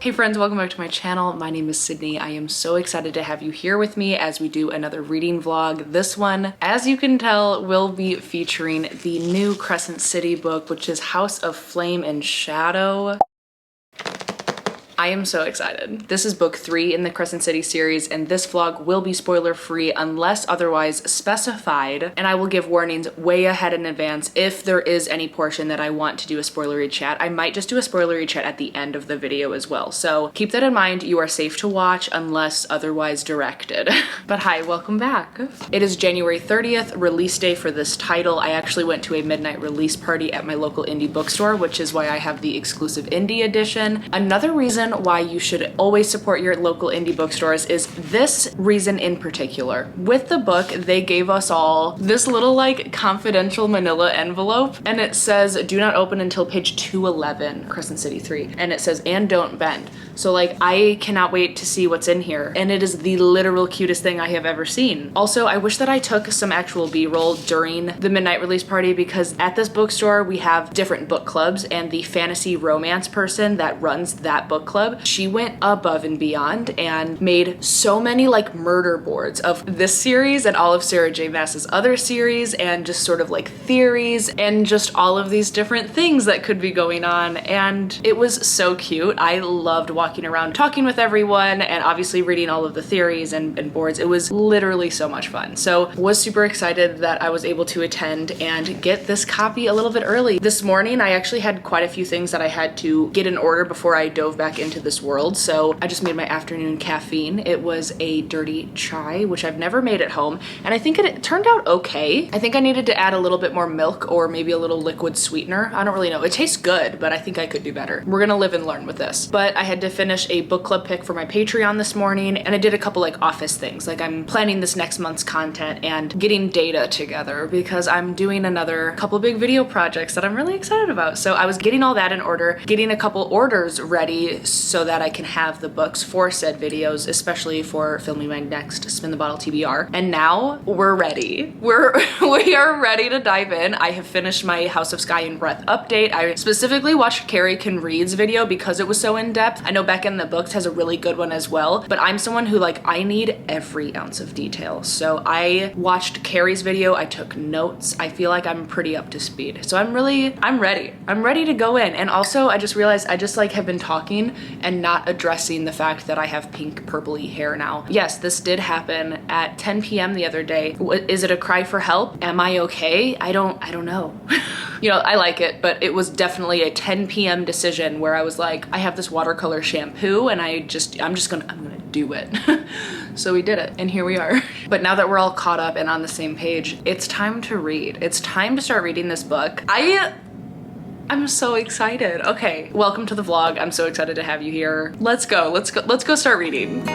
Hey friends, welcome back to my channel. My name is Sydney. I am so excited to have you here with me as we do another reading vlog. This one, as you can tell, will be featuring the new Crescent City book, which is House of Flame and Shadow. I am so excited. This is book 3 in the Crescent City series, and this vlog will be spoiler free unless otherwise specified, and I will give warnings way ahead in advance if there is any portion that I want to do a spoilery chat. I might just do a spoilery chat at the end of the video as well, so keep that in mind. You are safe to watch unless otherwise directed. But hi, welcome back. It is January 30th, release day for this title. I actually went to a midnight release party at my local indie bookstore, which is why I have the exclusive indie edition. Another reason why you should always support your local indie bookstores is this reason in particular. With the book, they gave us all this little like confidential manila envelope, and it says do not open until page 211, Crescent City 3, and it says and don't bend. So like I cannot wait to see what's in here, and it is the literal cutest thing I have ever seen. Also, I wish that I took some actual b-roll during the midnight release party, because at this bookstore we have different book clubs, and the fantasy romance person that runs that book club, she went above and beyond and made so many like murder boards of this series and all of Sarah J Maas's other series, and just sort of like theories and just all of these different things that could be going on, and it was so cute. I loved walking around talking with everyone and obviously reading all of the theories and boards. It was literally so much fun. So was super excited that I was able to attend and get this copy a little bit early. This morning I actually had quite a few things that I had to get in order before I dove back into this world, so I just made my afternoon caffeine. It was a dirty chai, which I've never made at home, and I think it turned out okay. I think I needed to add a little bit more milk or maybe a little liquid sweetener. I don't really know. It tastes good, but I think I could do better. We're gonna live and learn with this. But I had to finish a book club pick for my Patreon this morning, and I did a couple like office things. Like I'm planning this next month's content and getting data together because I'm doing another couple big video projects that I'm really excited about. So I was getting all that in order, getting a couple orders ready so that I can have the books for said videos, especially for filming my next Spin the Bottle TBR. And now we're ready. We are ready to dive in. I have finished my House of Sky and Breath update. I specifically watched Carey Can Read's video because it was so in-depth. I know Back in the Books has a really good one as well, but I'm someone who like, I need every ounce of detail. So I watched Carey's video, I took notes. I feel like I'm pretty up to speed. So I'm ready. I'm ready to go in. And also I just realized I just like have been talking and not addressing the fact that I have pink purpley hair now. Yes, this did happen at 10 p.m. the other day. Is it a cry for help? Am I okay? I don't know. You know, I like it, but it was definitely a 10 p.m. decision where I was like, I have this watercolor shampoo and I'm gonna do it. So we did it, and here we are. But now that we're all caught up and on the same page, it's time to read. It's time to start reading this book. I'm so excited. Okay, welcome to the vlog. I'm so excited to have you here. Let's go start reading.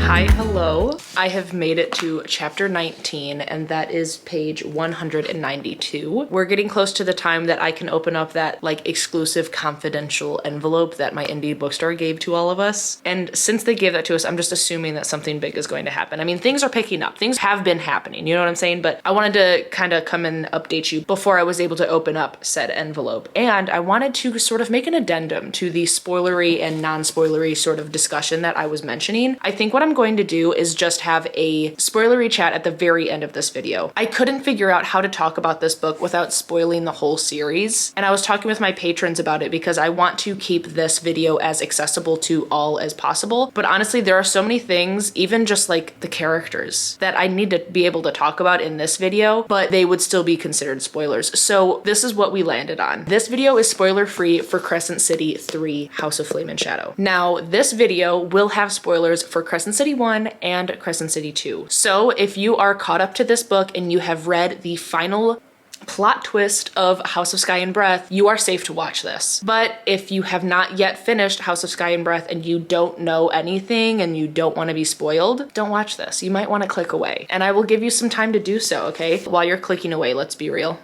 Hi, hello. I have made it to chapter 19, and that is page 192. We're getting close to the time that I can open up that like exclusive confidential envelope that my indie bookstore gave to all of us. And since they gave that to us, I'm just assuming that something big is going to happen. I mean, things are picking up. Things have been happening, you know what I'm saying? But I wanted to kind of come and update you before I was able to open up said envelope. And I wanted to sort of make an addendum to the spoilery and non-spoilery sort of discussion that I was mentioning. I think what I'm going to do is just have a spoilery chat at the very end of this video. I couldn't figure out how to talk about this book without spoiling the whole series, and I was talking with my patrons about it because I want to keep this video as accessible to all as possible. But honestly, there are so many things, even just like the characters, that I need to be able to talk about in this video, but they would still be considered spoilers. So this is what we landed on. This video is spoiler free for Crescent City 3, House of Flame and Shadow. Now, this video will have spoilers for Crescent City 1 and Crescent City 2. So if you are caught up to this book and you have read the final plot twist of House of Sky and Breath, you are safe to watch this. But if you have not yet finished House of Sky and Breath and you don't know anything and you don't want to be spoiled, don't watch this. You might want to click away, and I will give you some time to do so, okay? While you're clicking away, let's be real.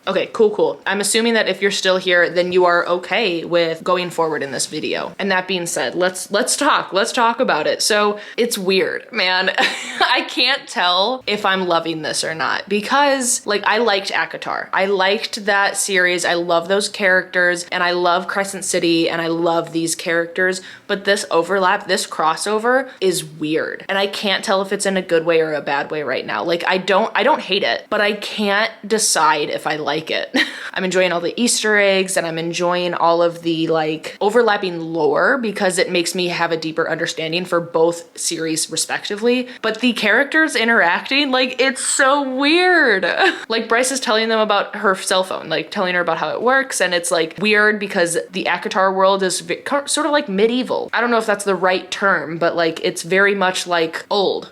Okay, cool. I'm assuming that if you're still here, then you are okay with going forward in this video. And that being said, let's talk about it. So it's weird, man. I can't tell if I'm loving this or not because like I liked ACOTAR. I liked that series. I love those characters and I love Crescent City and I love these characters, but this overlap, this crossover is weird. And I can't tell if it's in a good way or a bad way right now. Like I don't hate it, but I can't decide if I like it. I'm enjoying all the Easter eggs and I'm enjoying all of the like overlapping lore because it makes me have a deeper understanding for both series respectively. But the characters interacting, like it's so weird. Like Bryce is telling them about her cell phone, like telling her about how it works. And it's like weird because the ACOTAR world is sort of like medieval. I don't know if that's the right term, but like it's very much like old.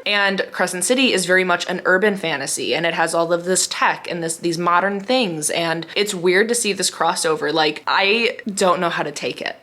And Crescent City is very much an urban fantasy and it has all of this tech and these modern things. And it's weird to see this crossover. Like, I don't know how to take it.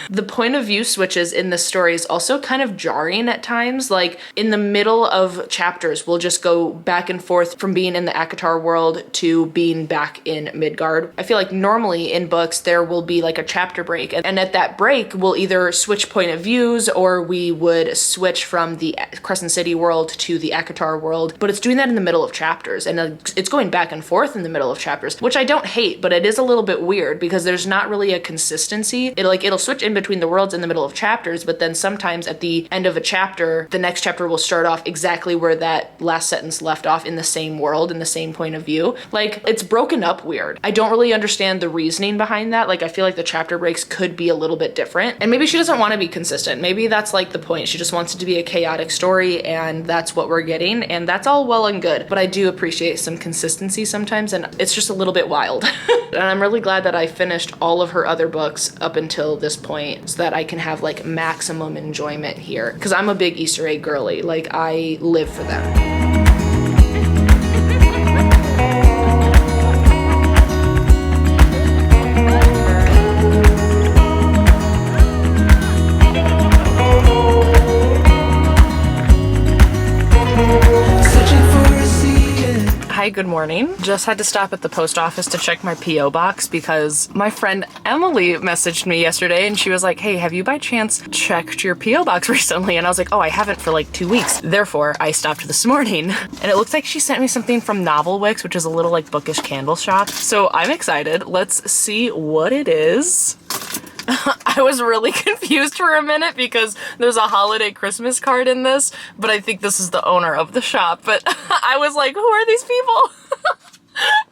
The point of view switches in this story is also kind of jarring at times. Like in the middle of chapters, we'll just go back and forth from being in the ACOTAR world to being back in Midgard. I feel like normally in books, there will be like a chapter break. And at that break, we'll either switch point of views or we would switch from the Crescent City world to the ACOTAR world, but it's doing that in the middle of chapters and it's going back and forth in the middle of chapters, which I don't hate, but it is a little bit weird because there's not really a consistency. It'll switch in between the worlds in the middle of chapters, but then sometimes at the end of a chapter, the next chapter will start off exactly where that last sentence left off in the same world, in the same point of view. Like it's broken up weird. I don't really understand the reasoning behind that. Like I feel like the chapter breaks could be a little bit different and maybe she doesn't want to be consistent. Maybe that's like the point. She just wants it to be a chaotic story and that's what we're getting and that's all well and good, but I do appreciate some consistency sometimes and it's just a little bit wild. And I'm really glad that I finished all of her other books up until this point so that I can have like maximum enjoyment here because I'm a big Easter egg girly. Like I live for them. Hi, good morning. Just had to stop at the post office to check my P.O. box because my friend Emily messaged me yesterday and she was like, hey, have you by chance checked your P.O. box recently? And I was like, oh, I haven't for like 2 weeks. Therefore, I stopped this morning and it looks like she sent me something from Novel Wicks, which is a little like bookish candle shop. So I'm excited. Let's see what it is. I was really confused for a minute because there's a holiday Christmas card in this, but I think this is the owner of the shop. But I was like, who are these people?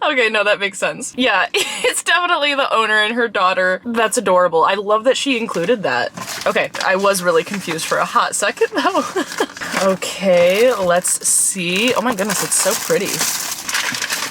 Okay, no, that makes sense. Yeah, it's definitely the owner and her daughter. That's adorable. I love that she included that. Okay, I was really confused for a hot second though. Okay, let's see. Oh my goodness, it's so pretty.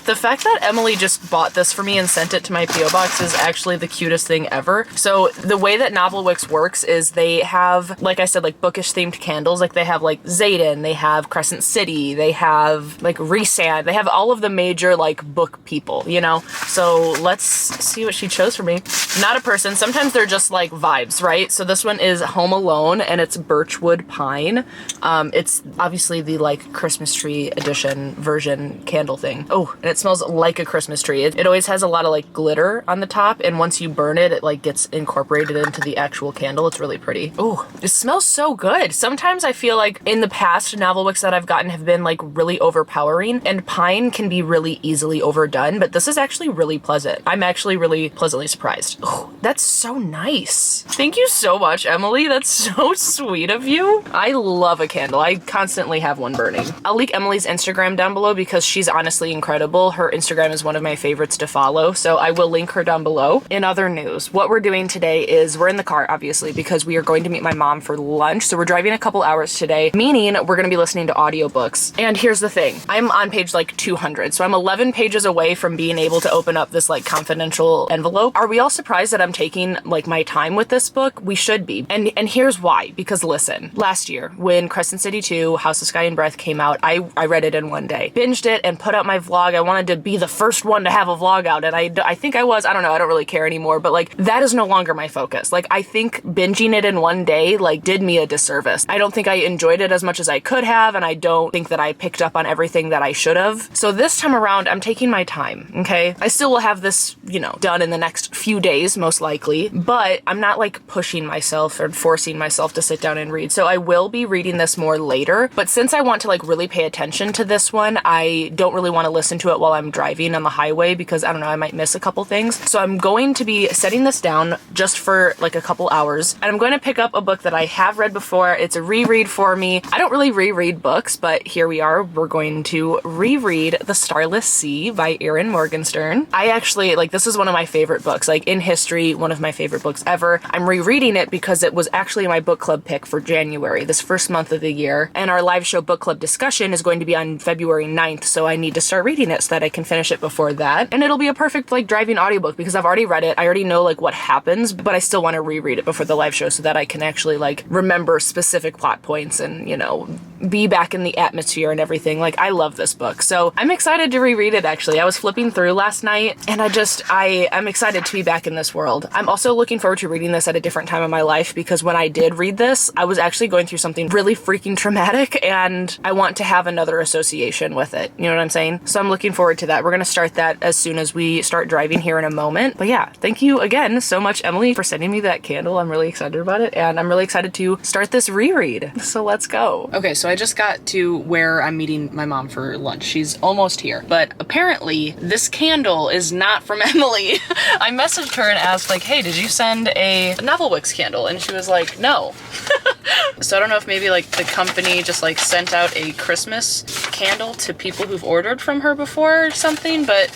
The fact that Emily just bought this for me and sent it to my P.O. box is actually the cutest thing ever. So the way that Novel Wicks works is they have, like I said, like bookish themed candles. Like they have like Xaden, they have Crescent City, they have like Rhysand, they have all of the major like book people, you know? So let's see what she chose for me. Not a person, sometimes they're just like vibes, right? So this one is Home Alone and it's Birchwood Pine. It's obviously the like Christmas tree edition version candle thing. Oh, and it smells like a Christmas tree. It always has a lot of like glitter on the top and once you burn it, it like gets incorporated into the actual candle. It's really pretty. Oh, it smells so good. Sometimes I feel like in the past Novel Wicks that I've gotten have been like really overpowering and pine can be really easily overdone, but this is actually really pleasant. I'm actually really pleasantly surprised. Oh, that's so nice. Thank you so much, Emily. That's so sweet of you. I love a candle. I constantly have one burning. I'll link Emily's Instagram down below because she's honestly incredible. Her Instagram is one of my favorites to follow, so I will link her down below. In other news, what we're doing today is we're in the car, obviously, because we are going to meet my mom for lunch. So we're driving a couple hours today, meaning we're going to be listening to audiobooks. And here's the thing. I'm on page like 200, so I'm 11 pages away from being able to open up this like confidential envelope. Are we all surprised that I'm taking like my time with this book? We should be. And here's why. Because listen, last year when Crescent City 2, House of Sky and Breath came out, I read it in one day. Binged it and put out my vlog. I wanted wanted to be the first one to have a vlog out, and I think I was. I don't know, I don't really care anymore, but like that is no longer my focus. Like I think binging it in one day like did me a disservice. I don't think I enjoyed it as much as I could have, and I don't think that I picked up on everything that I should have. So this time around, I'm taking my time, okay? I still will have this, you know, done in the next few days, most likely, but I'm not like pushing myself or forcing myself to sit down and read. So I will be reading this more later, but since I want to like really pay attention to this one, I don't really want to listen to it while I'm driving on the highway because I don't know, I might miss a couple things. So I'm going to be setting this down just for like a couple hours, and I'm going to pick up a book that I have read before. It's a reread for me. I don't really reread books, but here we are. We're going to reread The Starless Sea by Erin Morgenstern. I actually, like, this is one of my favorite books, like in history, one of my favorite books ever. I'm rereading it because it was actually my book club pick for January, this first month of the year, and our live show book club discussion is going to be on February 9th, so I need to start reading it so that I can finish it before that, and it'll be a perfect like driving audiobook because I've already read it. I already know like what happens, but I still want to reread it before the live show so that I can actually like remember specific plot points and, you know, be back in the atmosphere and everything. Like I love this book, so I'm excited to reread it. Actually, I was flipping through last night and I'm excited to be back in this world. I'm also looking forward to reading this at a different time in my life because when I did read this, I was actually going through something really freaking traumatic and I want to have another association with it. You know what I'm saying? So I'm looking forward to that. We're gonna start that as soon as we start driving here in a moment. But yeah, thank you again so much, Emily, for sending me that candle. I'm really excited about it, and I'm really excited to start this reread. So let's go. Okay, so I just got to where I'm meeting my mom for lunch. She's almost here, but apparently this candle is not from Emily. I messaged her and asked like, hey, did you send a Novel Wicks candle? And she was like, no. So I don't know if maybe like the company just like sent out a Christmas candle to people who've ordered from her before or something, but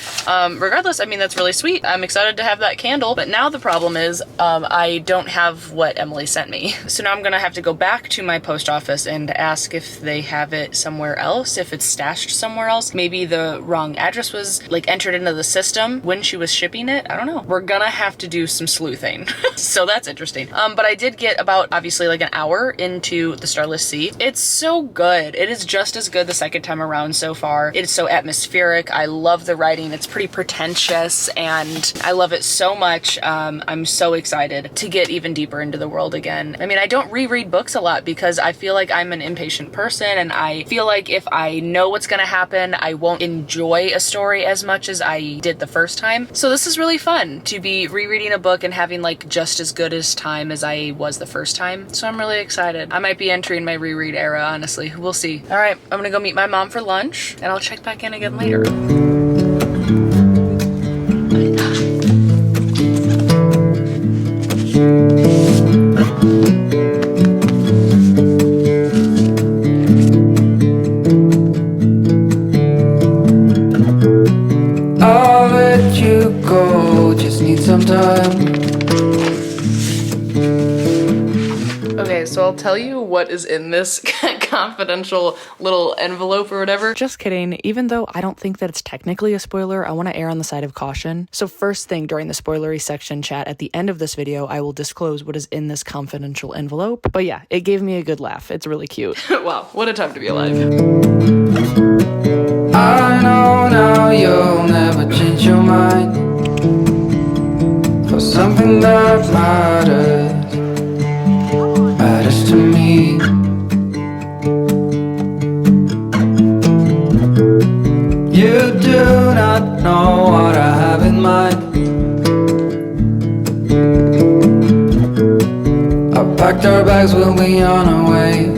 regardless, I mean, that's really sweet. I'm excited to have that candle, but now the problem is I don't have what Emily sent me. So now I'm gonna have to go back to my post office and ask if they have it somewhere else, if it's stashed somewhere else. Maybe the wrong address was like entered into the system when she was shipping it. I don't know. We're gonna have to do some sleuthing. So that's interesting. But I did get about obviously like an hour into The Starless Sea. It's so good. It is just as good the second time around so far. It is so atmospheric. I love the writing. It's pretty pretentious and I love it so much. I'm so excited to get even deeper into the world again. I mean, I don't reread books a lot because I feel like I'm an impatient person and I feel like if I know what's gonna happen, I won't enjoy a story as much as I did the first time. So this is really fun to be rereading a book and having like just as good as time as I was the first time. So I'm really excited. I might be entering my reread era, honestly. We'll see. All right, I'm gonna go meet my mom for lunch and I'll check back in again later. I'll let you go, just need some time. Okay, so I'll tell you what is in this confidential little envelope or whatever. Just kidding. Even though I don't think that it's technically a spoiler, I want to err on the side of caution. So first thing during the spoilery section chat at the end of this video, I will disclose what is in this confidential envelope. But yeah, it gave me a good laugh. It's really cute. Wow, what a time to be alive. I know now you'll never change your mind for something that matters to me. You do not know what I have in mind. I packed our bags, we'll be on our way.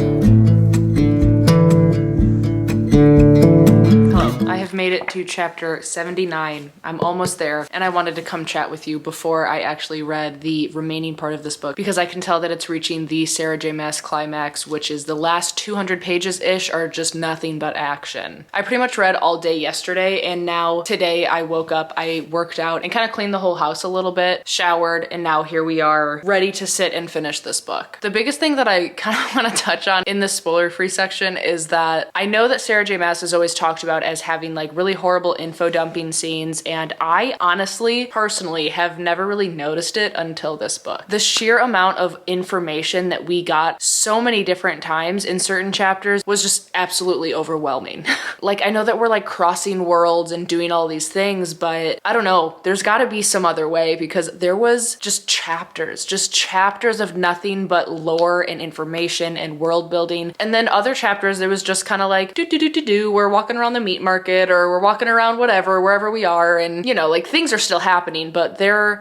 Made it to chapter 79. I'm almost there, and I wanted to come chat with you before I actually read the remaining part of this book because I can tell that it's reaching the Sarah J. Maas climax, which is the last 200 pages-ish are just nothing but action. I pretty much read all day yesterday, and now today I woke up, I worked out, and kind of cleaned the whole house a little bit, showered, and now here we are ready to sit and finish this book. The biggest thing that I kind of want to touch on in this spoiler-free section is that I know that Sarah J. Maas is always talked about as having having like really horrible info dumping scenes, and I honestly, personally, have never really noticed it until this book. The sheer amount of information that we got so many different times in certain chapters was just absolutely overwhelming. Like, I know that we're like crossing worlds and doing all these things, but I don't know, there's gotta be some other way, because there was just chapters of nothing but lore and information and world building. And then other chapters, there was just kind of like, we're walking around the meat market, or we're walking around wherever we are. And you know, like things are still happening, but there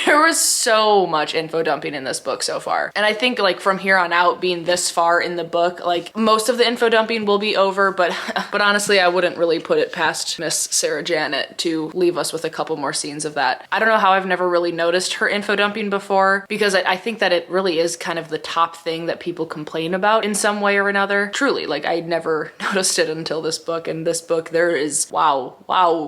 was so much info dumping in this book so far. And I think like from here on out, being this far in the book, like most of the info dumping will be over, but honestly, I wouldn't really put it past Miss Sarah Janet to leave us with a couple more scenes of that. I don't know how I've never really noticed her info dumping before, because I think that it really is kind of the top thing that people complain about in some way or another. Truly, like I never noticed it until this book, and this book there is wow,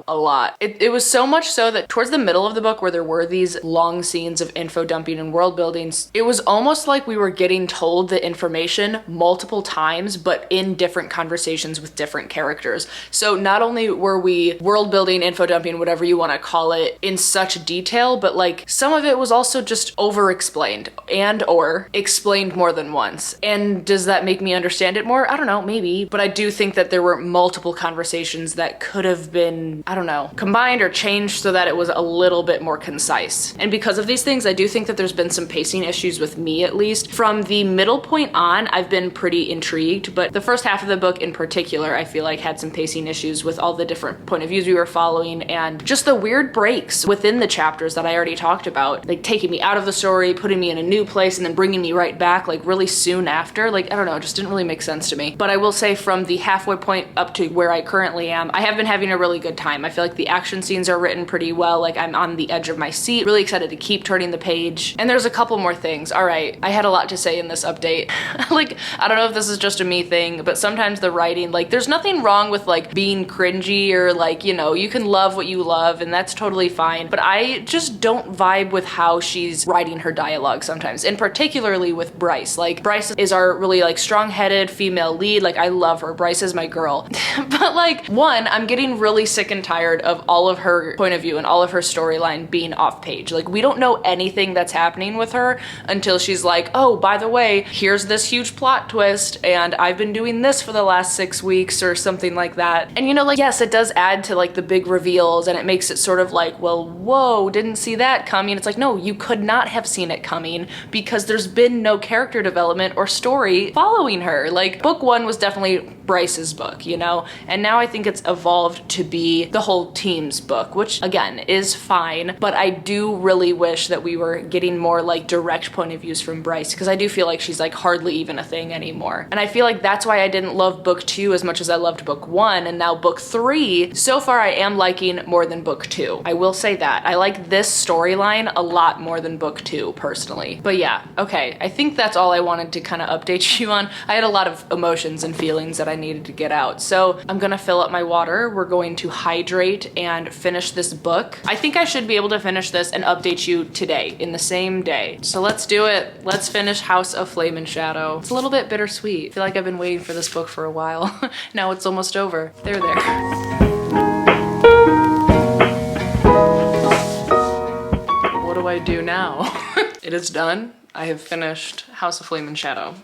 a lot. It was so much so that towards the middle of the book, where there were these long scenes of info dumping and world buildings, it was almost like we were getting told the information multiple times, but in different conversations with different characters. So not only were we world building, info dumping, whatever you want to call it, in such detail, but like some of it was also just over explained and or explained more than once. And does that make me understand it more? I don't know, maybe, but I do think that there were multiple conversations that could have been, I don't know, combined or changed so that it was a little bit more concise. And because of these things, I do think that there's been some pacing issues with me, at least. From the middle point on, I've been pretty intrigued, but the first half of the book in particular, I feel like had some pacing issues with all the different point of views we were following, and just the weird breaks within the chapters that I already talked about, like taking me out of the story, putting me in a new place, and then bringing me right back like really soon after. Like, I don't know, it just didn't really make sense to me. But I will say, from the halfway point up to where I currently am, I have been having a really good time. I feel like the action scenes are written pretty well. Like, I'm on the edge of my seat, really excited to keep turning the page. And there's a couple more things. All right, I had a lot to say in this update. Like, I don't know if this is just a me thing, but sometimes the writing, like, there's nothing wrong with like being cringy, or like, you know, you can love what you love and that's totally fine. But I just don't vibe with how she's writing her dialogue sometimes, and particularly with Bryce. Like, Bryce is our really like strong-headed female lead. Like, I love her. Bryce is my girl. But like, one, I'm getting really sick and tired of all of her point of view and all of her storyline being off page. Like, we don't know anything that's happening with her until she's like, oh, by the way, here's this huge plot twist, and I've been doing this for the last 6 weeks or something like that. And you know, like, yes, it does add to like the big reveals, and it makes it sort of like, well, whoa, didn't see that coming. It's like, no, you could not have seen it coming, because there's been no character development or story following her. Like, book one was definitely Bryce's book, you know, and now I think it's evolved to be the whole team's book, which again is fine, but I do really wish that we were getting more like direct point of views from Bryce, because I do feel like she's like hardly even a thing anymore. And I feel like that's why I didn't love book two as much as I loved book one, and now book three, so far I am liking more than book two. I will say that. I like this storyline a lot more than book two, personally. But yeah, okay, I think that's all I wanted to kind of update you on. I had a lot of emotions and feelings that I needed to get out. So I'm gonna fill up my water. We're going to hydrate and finish this book. I think I should be able to finish this and update you today, in the same day. So let's do it. Let's finish House of Flame and Shadow. It's a little bit bittersweet. I feel like I've been waiting for this book for a while. Now it's almost over. There. What do I do now? It is done. I have finished House of Flame and Shadow.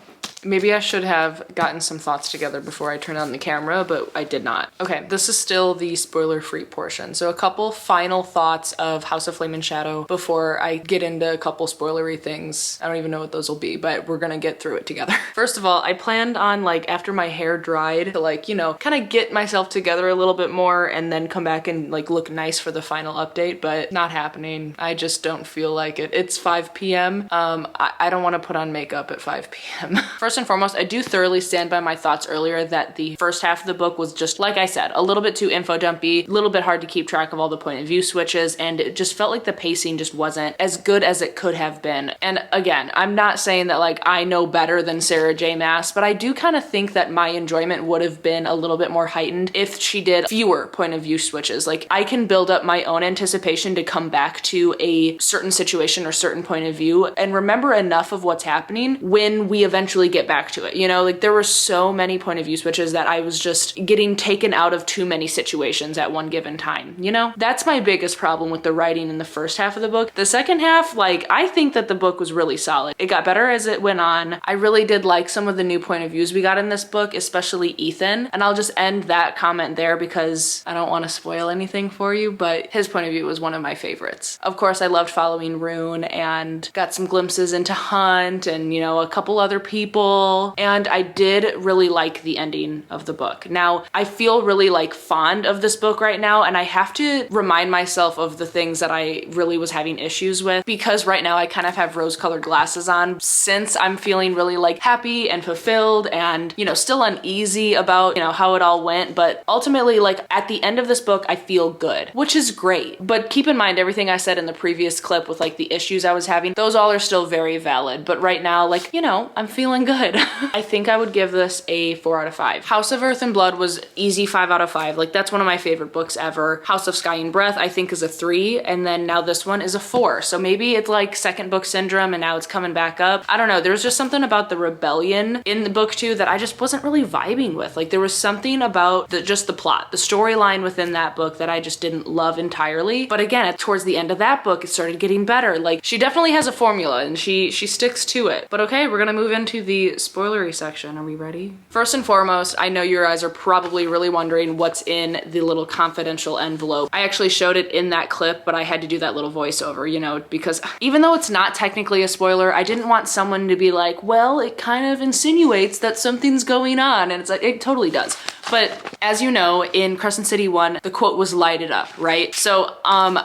Maybe I should have gotten some thoughts together before I turned on the camera, but I did not. Okay, this is still the spoiler-free portion. So a couple final thoughts of House of Flame and Shadow before I get into a couple spoilery things. I don't even know what those will be, but we're gonna get through it together. First of all, I planned on, like, after my hair dried to, like, you know, kind of get myself together a little bit more and then come back and like look nice for the final update, but not happening. I just don't feel like it. It's 5 p.m. I don't want to put on makeup at 5 p.m. First and foremost, I do thoroughly stand by my thoughts earlier that the first half of the book was just, like I said, a little bit too info dumpy, a little bit hard to keep track of all the point of view switches, and it just felt like the pacing just wasn't as good as it could have been. And again, I'm not saying that like I know better than Sarah J Maas, but I do kind of think that my enjoyment would have been a little bit more heightened if she did fewer point of view switches. Like, I can build up my own anticipation to come back to a certain situation or certain point of view and remember enough of what's happening when we eventually get get back to it. You know, like there were so many point of view switches that I was just getting taken out of too many situations at one given time. You know, that's my biggest problem with the writing in the first half of the book. The second half, like, I think that the book was really solid. It got better as it went on. I really did like some of the new point of views we got in this book, especially Ethan. And I'll just end that comment there because I don't want to spoil anything for you, but his point of view was one of my favorites. Of course, I loved following Rune and got some glimpses into Hunt and, you know, a couple other people. And I did really like the ending of the book. Now, I feel really like fond of this book right now, and I have to remind myself of the things that I really was having issues with, because right now I kind of have rose-colored glasses on since I'm feeling really like happy and fulfilled and, you know, still uneasy about, you know, how it all went. But ultimately, like at the end of this book, I feel good, which is great. But keep in mind everything I said in the previous clip with like the issues I was having, those all are still very valid. But right now, like, you know, I'm feeling good. I think I would give this a 4 out of 5. House of Earth and Blood was easy 5 out of 5. Like that's one of my favorite books ever. House of Sky and Breath, I think, is a 3. And then now this one is a 4. So maybe it's like second book syndrome and now it's coming back up. I don't know. There's just something about the rebellion in the book too that I just wasn't really vibing with. Like there was something about just the plot, the storyline within that book that I just didn't love entirely. But again, towards the end of that book, it started getting better. Like she definitely has a formula and she sticks to it. But okay, we're gonna move into the spoilery section. Are we ready? First and foremost, I know you guys are probably really wondering what's in the little confidential envelope. I actually showed it in that clip, but I had to do that little voiceover, you know, because even though it's not technically a spoiler, I didn't want someone to be like, well, it kind of insinuates that something's going on. And it's like, it totally does. But as you know, in Crescent City 1, the quote was "light it up," right? So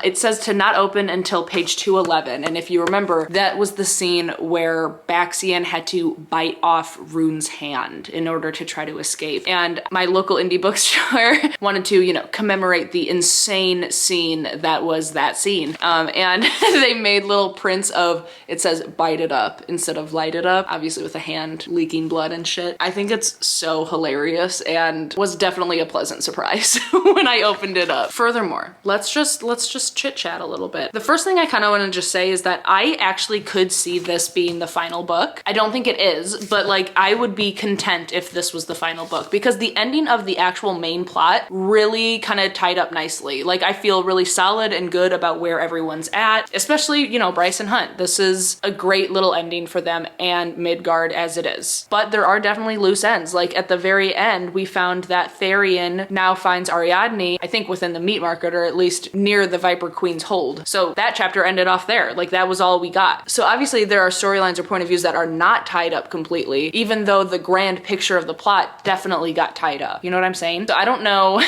it says to not open until page 211. And if you remember, that was the scene where Baxian had to bite off Rune's hand in order to try to escape. And my local indie bookstore wanted to, you know, commemorate the insane scene that was that scene. And they made little prints of, it says "bite it up" instead of "light it up," obviously with a hand leaking blood and shit. I think it's so hilarious and was definitely a pleasant surprise when I opened it up. Furthermore, let's just chit chat a little bit. The first thing I kind of want to just say is that I actually could see this being the final book. I don't think it is, but like I would be content if this was the final book because the ending of the actual main plot really kind of tied up nicely. Like I feel really solid and good about where everyone's at, especially, you know, Bryce and Hunt. This is a great little ending for them and Midgard as it is. But there are definitely loose ends. Like at the very end, we found that Therian now finds Ariadne, I think within the meat market or at least near the Viper Queen's hold. So that chapter ended off there. Like that was all we got. So obviously there are storylines or point of views that are not tied up completely, even though the grand picture of the plot definitely got tied up. You know what I'm saying? So I don't know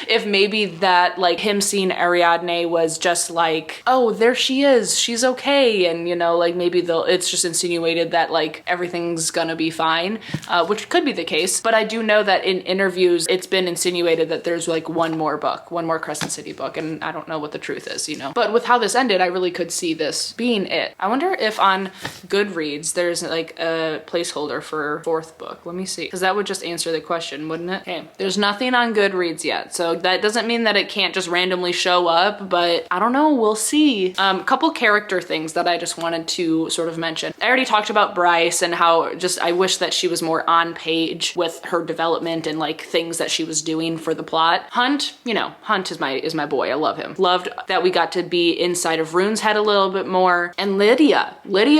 if maybe that like him seeing Ariadne was just like, oh, there she is, she's okay. And you know, like maybe it's just insinuated that like everything's gonna be fine, which could be the case. But I do know that in interviews, it's been insinuated that there's like one more Crescent City book, and I don't know what the truth is, you know. But with how this ended, I really could see this being it. I wonder if on Goodreads there's like a placeholder for 4th book. Let me see, because that would just answer the question, wouldn't it? Okay, there's nothing on Goodreads yet, so that doesn't mean that it can't just randomly show up, but I don't know, we'll see. Couple character things that I just wanted to sort of mention. I already talked about Bryce and how just I wish that she was more on page with her development and like things that she was doing for the plot. Hunt, you know, Hunt is my boy. I love him. Loved that we got to be inside of Rune's head a little bit more. And Lydia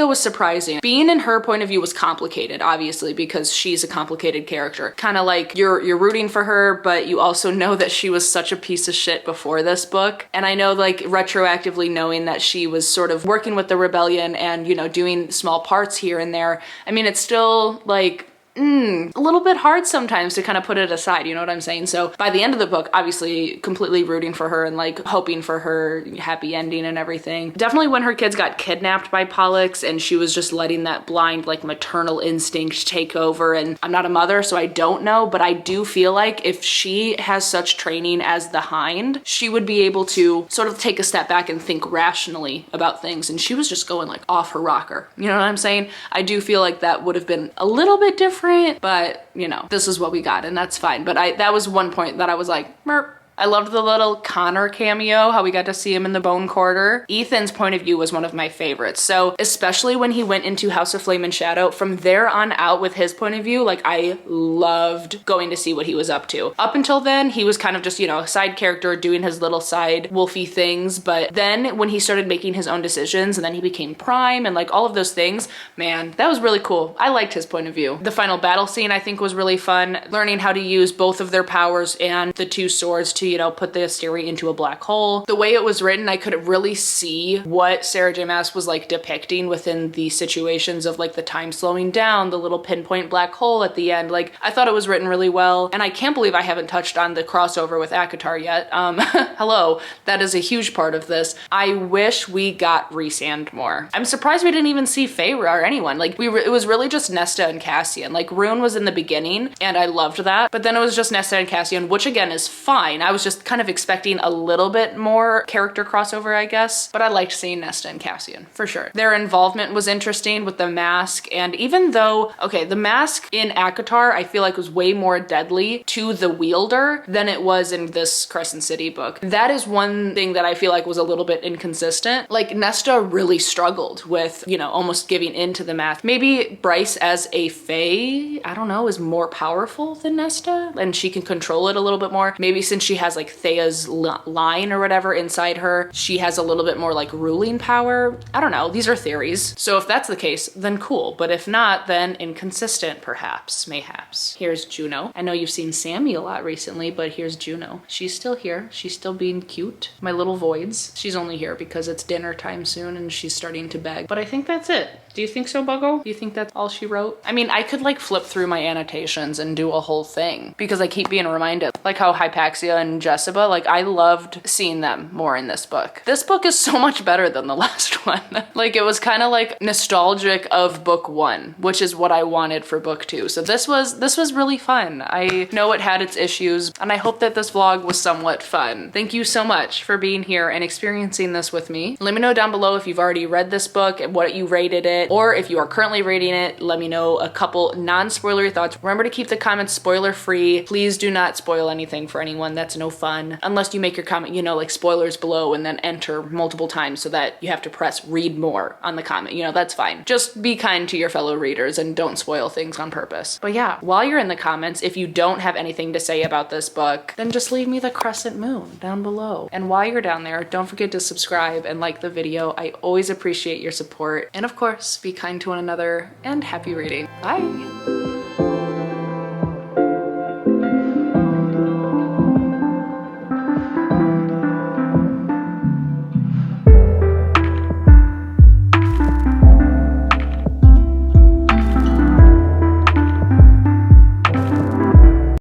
was surprising. Being in her point of view was complicated, obviously, because she's a complicated character. Kind of like you're rooting for her, but you also know that she was such a piece of shit before this book. And I know like retroactively knowing that she was sort of working with the rebellion and, you know, doing small parts here and there. I mean, it's still like a little bit hard sometimes to kind of put it aside, you know what I'm saying? So by the end of the book, obviously completely rooting for her and like hoping for her happy ending and everything. Definitely when her kids got kidnapped by Pollux and she was just letting that blind like maternal instinct take over. And I'm not a mother, so I don't know, but I do feel like if she has such training as the Hind, she would be able to sort of take a step back and think rationally about things. And she was just going like off her rocker. You know what I'm saying? I do feel like that would have been a little bit different, but you know, this is what we got and that's fine. But that was one point that I was like, merp. I loved the little Connor cameo, how we got to see him in the Bone Quarter. Ethan's point of view was one of my favorites. So especially when he went into House of Flame and Shadow, from there on out with his point of view, like I loved going to see what he was up to. Up until then, he was kind of just, you know, a side character doing his little side wolfy things. But then when he started making his own decisions and then he became Prime and like all of those things, man, that was really cool. I liked his point of view. The final battle scene I think was really fun. Learning how to use both of their powers and the two swords to, you know, put the Asteri into a black hole. The way it was written, I could really see what Sarah J Maas was like depicting within the situations of like the time slowing down, the little pinpoint black hole at the end. Like I thought it was written really well. And I can't believe I haven't touched on the crossover with ACOTAR yet. Hello, that is a huge part of this. I wish we got Rhysand more. I'm surprised we didn't even see Feyre or anyone. Like it was really just Nesta and Cassian. Like Rune was in the beginning and I loved that. But then it was just Nesta and Cassian, which again is fine. I was just kind of expecting a little bit more character crossover, I guess. But I liked seeing Nesta and Cassian for sure. Their involvement was interesting with the mask. And even though, okay, the mask in ACOTAR, I feel like was way more deadly to the wielder than it was in this Crescent City book. That is one thing that I feel like was a little bit inconsistent. Like Nesta really struggled with, you know, almost giving into the mask. Maybe Bryce as a fae, I don't know, is more powerful than Nesta and she can control it a little bit more. Maybe since she has like Thea's line or whatever inside her, she has a little bit more like ruling power. I don't know, these are theories. So if that's the case, then cool. But if not, then inconsistent perhaps, mayhaps. Here's Juno. I know you've seen Sammy a lot recently, but here's Juno. She's still here. She's still being cute. My little voids. She's only here because it's dinner time soon and she's starting to beg. But I think that's it. Do you think so, Buggo? Do you think that's all she wrote? I mean, I could like flip through my annotations and do a whole thing because I keep being reminded, like how Hypaxia and Jessica, like I loved seeing them more in this book. This book is so much better than the last one. Like it was kind of like nostalgic of book one, which is what I wanted for book two. So this was really fun. I know it had its issues and I hope that this vlog was somewhat fun. Thank you so much for being here and experiencing this with me. Let me know down below if you've already read this book and what you rated it, or if you are currently reading it, let me know a couple non-spoilery thoughts. Remember to keep the comments spoiler free. Please do not spoil anything for anyone. That's no fun. Unless you make your comment, you know, like spoilers below and then enter multiple times so that you have to press read more on the comment. You know, that's fine. Just be kind to your fellow readers and don't spoil things on purpose. But yeah, while you're in the comments, if you don't have anything to say about this book, then just leave me the crescent moon down below. And while you're down there, don't forget to subscribe and like the video. I always appreciate your support. And of course, be kind to one another and happy reading. Bye.